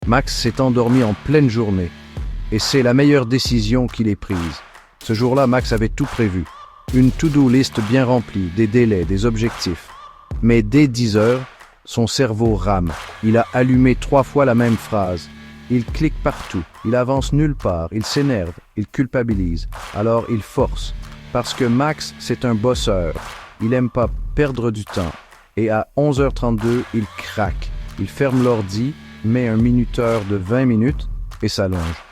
Max s'est endormi en pleine journée, et c'est la meilleure décision qu'il ait prise. Ce jour-là, Max avait tout prévu. Une to-do list bien remplie, des délais, des objectifs. Mais dès 10 heures, son cerveau rame. Il a allumé 3 fois la même phrase. Il clique partout, il avance nulle part, il s'énerve, il culpabilise. Alors il force. Parce que Max, c'est un bosseur. Il n'aime pas perdre du temps. Et à 11h32, il craque. Il ferme l'ordi, met un minuteur de 20 minutes et s'allonge.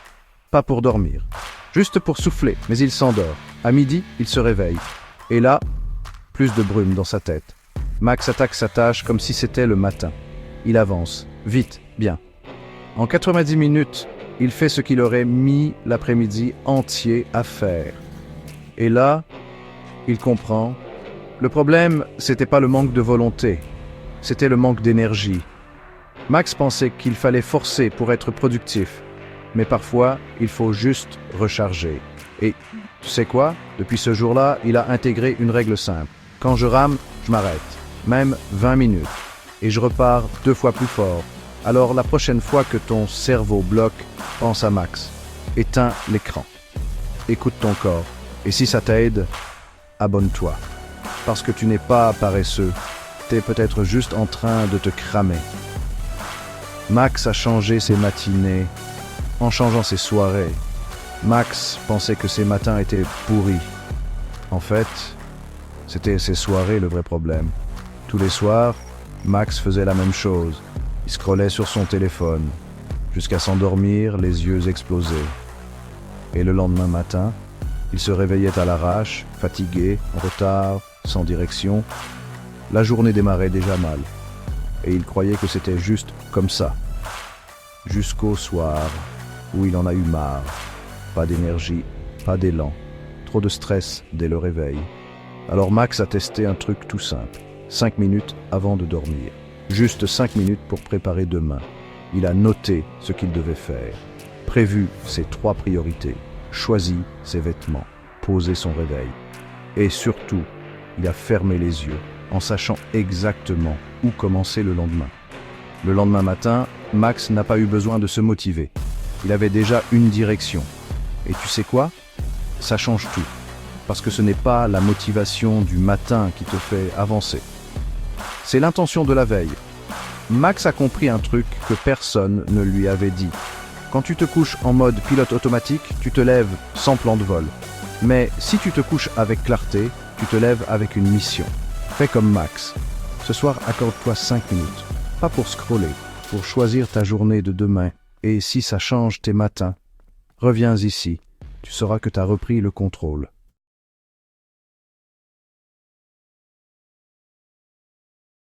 Pas pour dormir, juste pour souffler, mais il s'endort. À midi, il se réveille. Et là, plus de brume dans sa tête. Max attaque sa tâche comme si c'était le matin. Il avance, vite, bien. En 90 minutes, il fait ce qu'il aurait mis l'après-midi entier à faire. Et là, il comprend. Le problème, c'était pas le manque de volonté, c'était le manque d'énergie. Max pensait qu'il fallait forcer pour être productif, mais parfois, il faut juste recharger. Et tu sais quoi? Depuis ce jour-là, il a intégré une règle simple. Quand je rame, je m'arrête, même 20 minutes, et je repars 2 fois plus fort. Alors la prochaine fois que ton cerveau bloque, pense à Max. Éteins l'écran. Écoute ton corps. Et si ça t'aide, abonne-toi. Parce que tu n'es pas paresseux. T'es peut-être juste en train de te cramer. Max a changé ses matinées en changeant ses soirées. Max pensait que ses matins étaient pourris. En fait, c'était ses soirées le vrai problème. Tous les soirs, Max faisait la même chose. Il scrollait sur son téléphone, jusqu'à s'endormir, les yeux explosés. Et le lendemain matin, il se réveillait à l'arrache, fatigué, en retard, sans direction. La journée démarrait déjà mal. Et il croyait que c'était juste comme ça. Jusqu'au soir, où il en a eu marre. Pas d'énergie, pas d'élan. Trop de stress dès le réveil. Alors Max a testé un truc tout simple. 5 minutes avant de dormir. Juste 5 minutes pour préparer demain. Il a noté ce qu'il devait faire. Prévu ses 3 priorités. Choisi ses vêtements. Posé son réveil. Et surtout, il a fermé les yeux en sachant exactement où commencer le lendemain. Le lendemain matin, Max n'a pas eu besoin de se motiver. Il avait déjà une direction. Et tu sais quoi? Ça change tout. Parce que ce n'est pas la motivation du matin qui te fait avancer. C'est l'intention de la veille. Max a compris un truc que personne ne lui avait dit. Quand tu te couches en mode pilote automatique, tu te lèves sans plan de vol. Mais si tu te couches avec clarté, tu te lèves avec une mission. Fais comme Max. Ce soir, accorde-toi 5 minutes. Pas pour scroller, pour choisir ta journée de demain. Et si ça change tes matins, reviens ici. Tu sauras que tu as repris le contrôle.